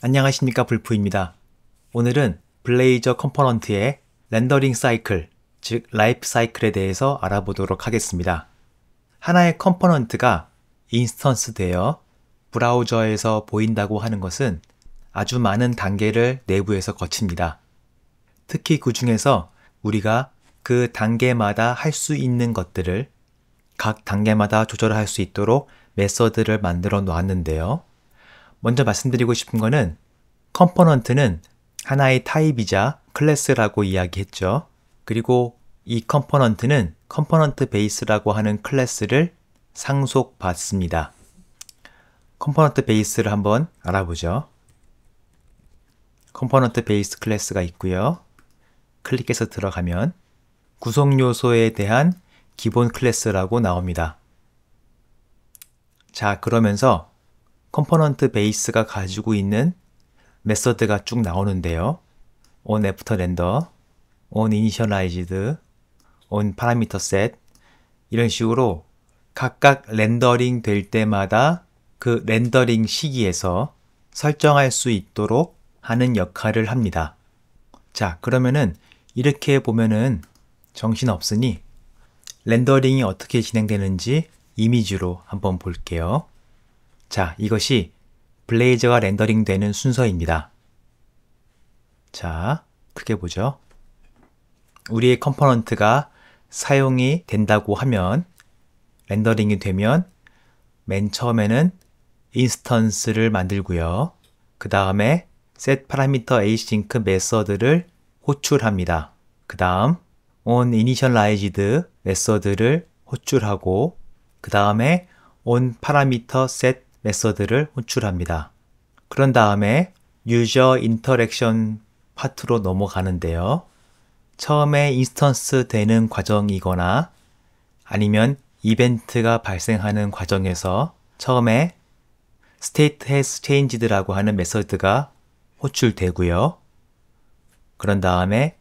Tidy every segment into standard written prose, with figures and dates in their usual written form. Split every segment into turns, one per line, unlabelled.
안녕하십니까, 불프입니다. 오늘은 블레이저 컴포넌트의 렌더링 사이클, 즉 라이프 사이클에 대해서 알아보도록 하겠습니다. 하나의 컴포넌트가 인스턴스 되어 브라우저에서 보인다고 하는 것은 아주 많은 단계를 내부에서 거칩니다. 특히 그 중에서 우리가 그 단계마다 할 수 있는 것들을 각 단계마다 조절할 수 있도록 메서드를 만들어 놓았는데요. 먼저 말씀드리고 싶은 거는 컴포넌트는 하나의 타입이자 클래스라고 이야기했죠. 그리고 이 컴포넌트는 컴포넌트 베이스라고 하는 클래스를 상속받습니다. 컴포넌트 베이스를 한번 알아보죠. 컴포넌트 베이스 클래스가 있고요. 클릭해서 들어가면 구성 요소에 대한 기본 클래스라고 나옵니다. 자, 그러면서 컴포넌트 베이스가 가지고 있는 메서드가 쭉 나오는데요. on after render, on initialized, on parameter set 이런 식으로 각각 렌더링 될 때마다 그 렌더링 시기에서 설정할 수 있도록 하는 역할을 합니다. 자, 그러면은 이렇게 보면은 정신없으니 렌더링이 어떻게 진행되는지 이미지로 한번 볼게요. 자, 이것이 블레이저가 렌더링 되는 순서입니다. 자, 크게 보죠. 우리의 컴포넌트가 사용이 된다고 하면, 렌더링이 되면 맨 처음에는 인스턴스를 만들고요. 그 다음에 setParameter async 메서드를 호출합니다. 그 다음 onInitialized 메서드를 호출하고 그 다음에 onParameterSet 메서드를 호출합니다. 그런 다음에 유저 인터랙션 파트로 넘어가는데요. 처음에 인스턴스 되는 과정이거나 아니면 이벤트가 발생하는 과정에서 처음에 state has changed라고 하는 메서드가 호출되고요. 그런 다음에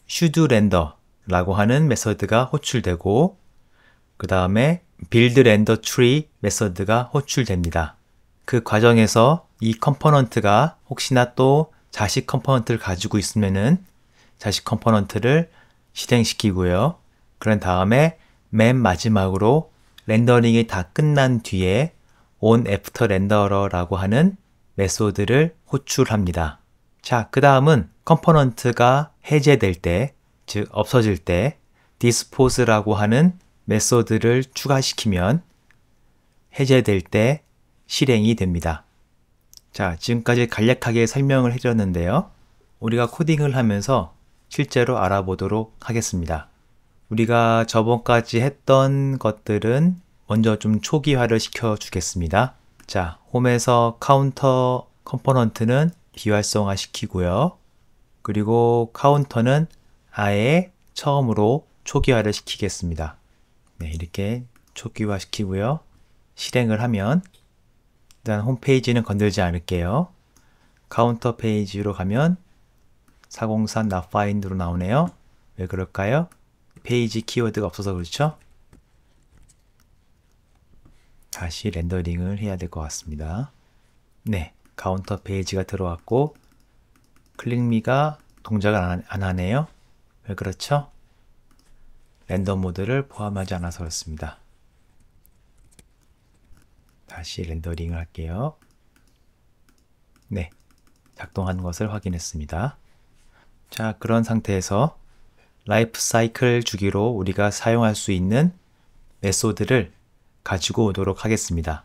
should render라고 하는 메서드가 호출되고 그 다음에 build render tree 메서드가 호출됩니다. 그 과정에서 이 컴포넌트가 혹시나 또 자식 컴포넌트를 가지고 있으면은 자식 컴포넌트를 실행시키고요. 그런 다음에 맨 마지막으로 렌더링이 다 끝난 뒤에 on after renderer라고 하는 메소드를 호출합니다. 자, 그 다음은 컴포넌트가 해제될 때, 즉 없어질 때 dispose라고 하는 메소드를 추가시키면 해제될 때 실행이 됩니다. 자, 지금까지 간략하게 설명을 해드렸는데요. 우리가 코딩을 하면서 실제로 알아보도록 하겠습니다. 우리가 저번까지 했던 것들은 먼저 좀 초기화를 시켜 주겠습니다. 자, 홈에서 카운터 컴포넌트는 비활성화 시키고요. 그리고 카운터는 아예 처음으로 초기화를 시키겠습니다. 네, 이렇게 초기화 시키고요. 실행을 하면 일단 홈페이지는 건들지 않을게요. 카운터 페이지로 가면 403 not find로 나오네요. 왜 그럴까요? 페이지 키워드가 없어서 그렇죠? 다시 렌더링을 해야 될 것 같습니다. 네, 카운터 페이지가 들어왔고 클릭미가 동작을 안 하네요. 왜 그렇죠? 렌더 모드를 포함하지 않아서 그렇습니다. 다시 렌더링을 할게요. 네, 작동하는 것을 확인했습니다. 자, 그런 상태에서 라이프 사이클 주기로 우리가 사용할 수 있는 메소드를 가지고 오도록 하겠습니다.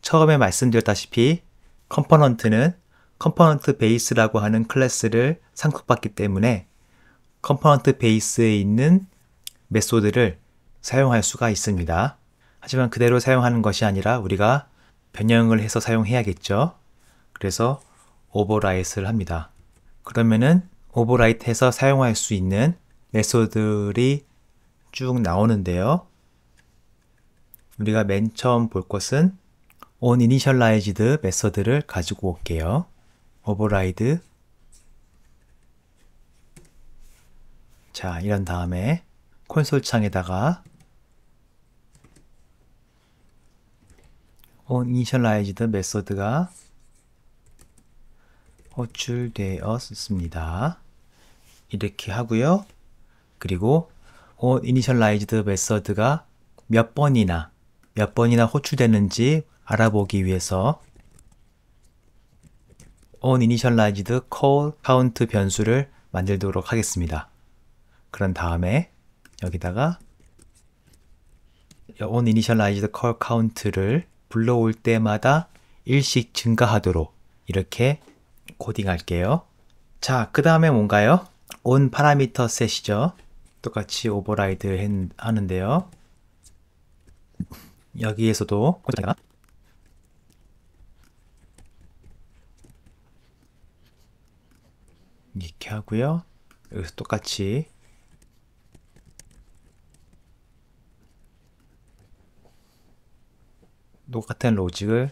처음에 말씀드렸다시피 컴포넌트는 컴포넌트 베이스라고 하는 클래스를 상속받기 때문에 컴포넌트 베이스에 있는 메소드를 사용할 수가 있습니다. 하지만 그대로 사용하는 것이 아니라 우리가 변형을 해서 사용해야겠죠. 그래서 오버라이트를 합니다. 그러면은 오버라이트 해서 사용할 수 있는 메소드들이 쭉 나오는데요. 우리가 맨 처음 볼 것은 onInitialized 메서드를 가지고 올게요. override. 자, 이런 다음에 콘솔 창에다가 onInitialized 메서드가 호출되었습니다. 이렇게 하고요. 그리고 onInitialized 메서드가 몇 번이나 호출되는지 알아보기 위해서 onInitialized call count 변수를 만들도록 하겠습니다. 그런 다음에 여기다가 onInitialized call count를 불러올 때마다 1씩 증가하도록 이렇게 코딩할게요. 자, 그 다음에 뭔가요? on parameter set이죠. 똑같이 오버라이드 하는데요. 여기에서도 이렇게 하고요. 여기서 똑같이 똑같은 로직을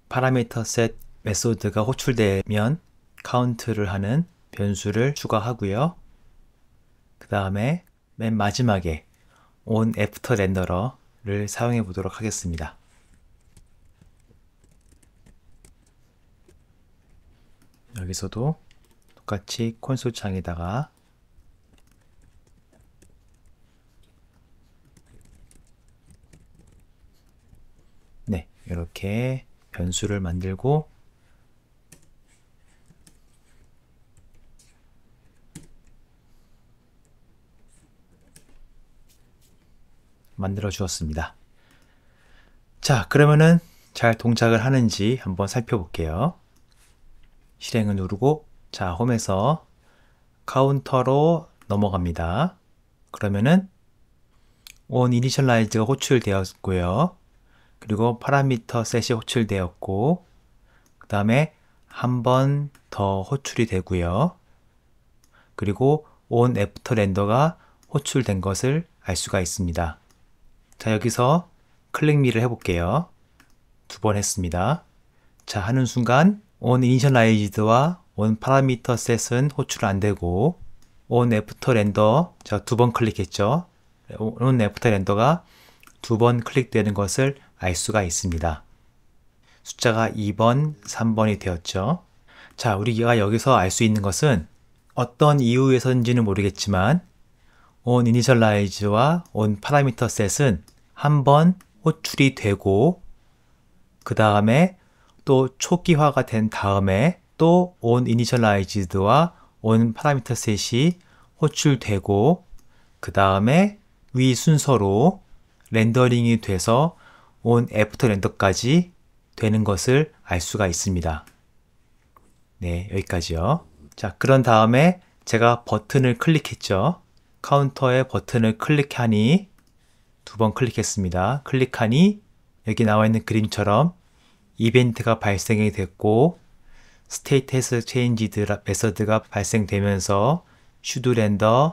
파라미터 셋 메소드가 호출되면 카운트를 하는 변수를 추가하고요. 그 다음에 맨 마지막에 on after renderer를 사용해 보도록 하겠습니다. 여기서도 똑같이 콘솔 창에다가 네, 이렇게 변수를 만들고 만들어 주었습니다. 자, 그러면은 잘 동작을 하는지 한번 살펴볼게요. 실행을 누르고 자, 홈에서 카운터로 넘어갑니다. 그러면은 onInitialize가 호출되었고요. 그리고 파라미터 셋이 호출되었고 그 다음에 한 번 더 호출이 되고요. 그리고 on after render가 호출된 것을 알 수가 있습니다. 자, 여기서 클릭미를 해볼게요. 두 번 했습니다. 자, 하는 순간 onInitialized와 onParameterSet은 호출 안 되고 onAfterRender 제가 두 번 클릭했죠. onAfterRender가 두 번 클릭되는 것을 알 수가 있습니다. 숫자가 2번, 3번이 되었죠. 자, 우리가 여기서 알 수 있는 것은 어떤 이유에서인지는 모르겠지만 onInitialize와 onParameterSet은 한 번 호출이 되고 그 다음에 또 초기화가 된 다음에 또 onInitialized와 onParameterSet이 호출되고 그 다음에 위 순서로 렌더링이 돼서 onAfterRender까지 되는 것을 알 수가 있습니다. 네, 여기까지요. 자, 그런 다음에 제가 버튼을 클릭했죠. 카운터에 버튼을 클릭하니 두 번 클릭했습니다. 클릭하니 여기 나와 있는 그림처럼 이벤트가 발생이 됐고 state has changed 메서드가 발생되면서 should render,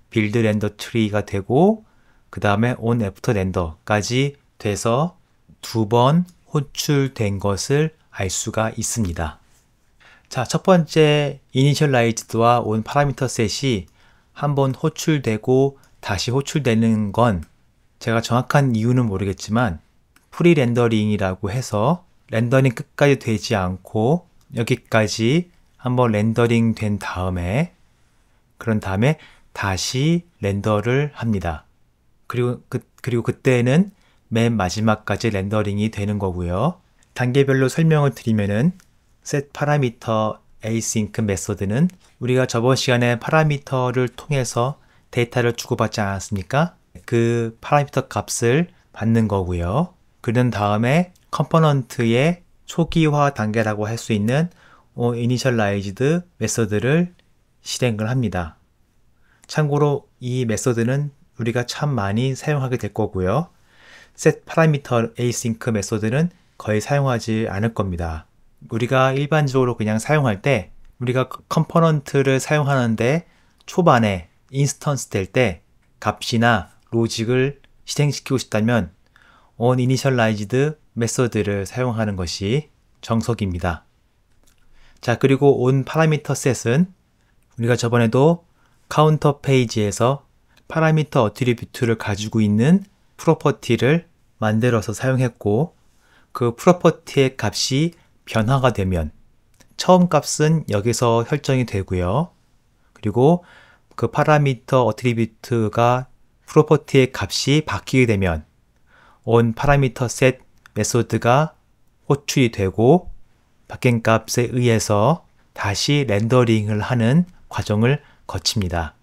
build render tree가 되고 그 다음에 on after render까지 돼서 두 번 호출된 것을 알 수가 있습니다. 자, 첫 번째 initialized와 on parameter set이 한번 호출되고 다시 호출되는 건 제가 정확한 이유는 모르겠지만 프리 렌더링이라고 해서 렌더링 끝까지 되지 않고 여기까지 한번 렌더링 된 다음에 그런 다음에 다시 렌더를 합니다. 그리고 그때는 맨 마지막까지 렌더링이 되는 거고요. 단계별로 설명을 드리면은 set parameter async 메소드는 우리가 저번 시간에 파라미터를 통해서 데이터를 주고받지 않았습니까? 그 파라미터 값을 받는 거고요. 그런 다음에 컴포넌트의 초기화 단계라고 할 수 있는 initialized 메소드를 실행을 합니다. 참고로 이 메소드는 우리가 참 많이 사용하게 될 거고요. set parameter async 메소드는 거의 사용하지 않을 겁니다. 우리가 일반적으로 그냥 사용할 때 우리가 컴포넌트를 사용하는데 초반에 인스턴스 될 때 값이나 로직을 실행시키고 싶다면 onInitialized 메소드를 사용하는 것이 정석입니다. 자, 그리고 onParameterSet은 우리가 저번에도 카운터 페이지에서 파라미터 어트리뷰트를 가지고 있는 프로퍼티를 만들어서 사용했고 그 프로퍼티의 값이 변화가 되면 처음 값은 여기서 설정이 되고요. 그리고 그 파라미터 어트리뷰트가 프로퍼티의 값이 바뀌게 되면 on 파라미터 set 메소드가 호출이 되고 바뀐 값에 의해서 다시 렌더링을 하는 과정을 거칩니다.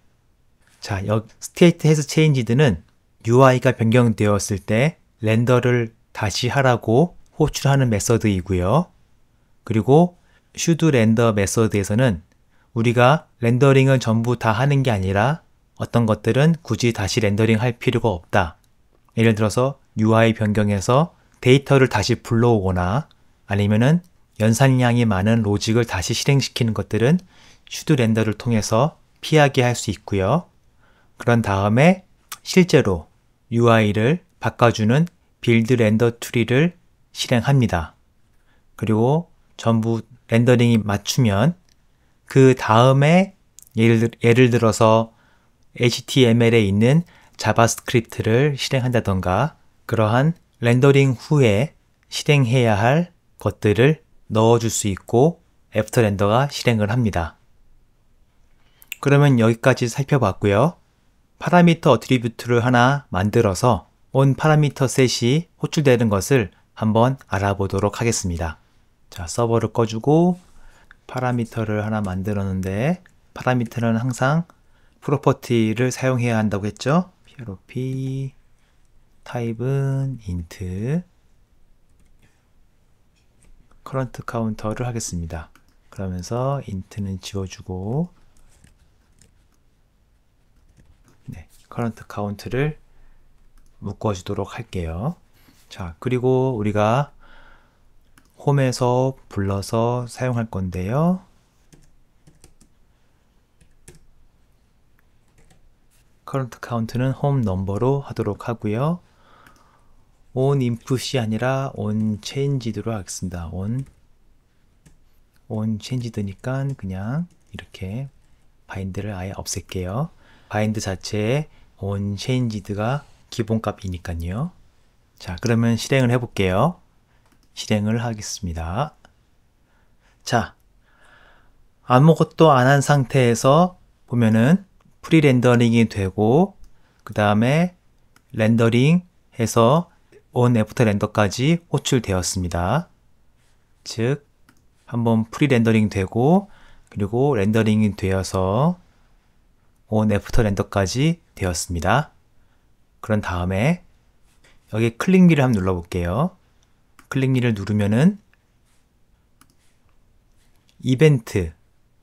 자, 여기 state has changed는 UI가 변경되었을 때 렌더를 다시 하라고 호출하는 메서드이고요. 그리고 should render 메서드에서는 우리가 렌더링을 전부 다 하는 게 아니라 어떤 것들은 굳이 다시 렌더링 할 필요가 없다. 예를 들어서 UI 변경해서 데이터를 다시 불러오거나 아니면은 연산량이 많은 로직을 다시 실행시키는 것들은 should render를 통해서 피하게 할 수 있고요. 그런 다음에 실제로 UI를 바꿔주는 빌드 렌더 트리를 실행합니다. 그리고 전부 렌더링이 맞추면 그 다음에 예를 들어서 HTML에 있는 자바스크립트를 실행한다던가 그러한 렌더링 후에 실행해야 할 것들을 넣어줄 수 있고 애프터 렌더가 실행을 합니다. 그러면 여기까지 살펴봤고요. 파라미터 어트리뷰트를 하나 만들어서 on 파라미터 셋이 호출되는 것을 한번 알아보도록 하겠습니다. 자, 서버를 꺼주고 파라미터를 하나 만들었는데 파라미터는 항상 프로퍼티를 사용해야 한다고 했죠. PROP 타입은 int current counter를 하겠습니다. 그러면서 int는 지워주고 current count를 묶어주도록 할게요. 자, 그리고 우리가 홈에서 불러서 사용할 건데요. current count는 홈 넘버로 하도록 하고요. on input이 아니라 on changed로 하겠습니다. on changed니까 그냥 이렇게 바인드를 아예 없앨게요. 바인드 자체에 on changed가 기본값이니까요. 자, 그러면 실행을 해볼게요. 실행을 하겠습니다. 자, 아무것도 안 한 상태에서 보면은 프리 렌더링이 되고 그 다음에 렌더링 해서 on 애프터 렌더까지 호출되었습니다. 즉 한번 프리 렌더링 되고 그리고 렌더링이 되어서 on 애프터 렌더까지 되었습니다. 그런 다음에 여기 클릭미를 한번 눌러볼게요. 클릭미를 누르면은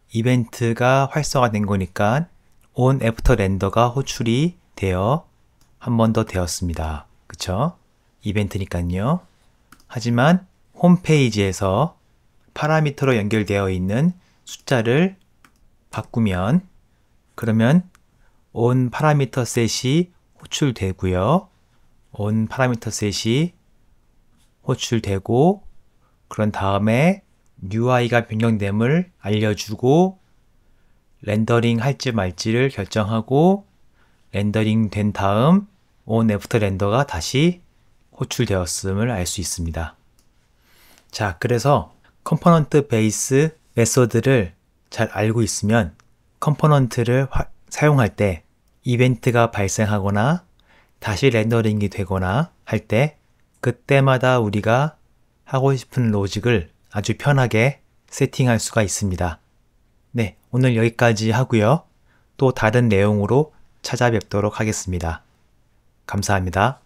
이벤트가 활성화된 거니까 on 애프터 렌더가 호출이 되어 한 번 더 되었습니다. 그쵸? 이벤트니까요. 하지만 홈페이지에서 파라미터로 연결되어 있는 숫자를 바꾸면 그러면 on 파라미터 셋이 호출되고요. on 파라미터 셋이 호출되고 그런 다음에 UI가 변경됨을 알려주고 렌더링 할지 말지를 결정하고 렌더링 된 다음 on 애프터 렌더가 다시 호출되었음을 알 수 있습니다. 자, 그래서 컴포넌트 베이스 메소드를 잘 알고 있으면 컴포넌트를 사용할 때 이벤트가 발생하거나 다시 렌더링이 되거나 할 때 그때마다 우리가 하고 싶은 로직을 아주 편하게 세팅할 수가 있습니다. 네, 오늘 여기까지 하고요. 또 다른 내용으로 찾아뵙도록 하겠습니다. 감사합니다.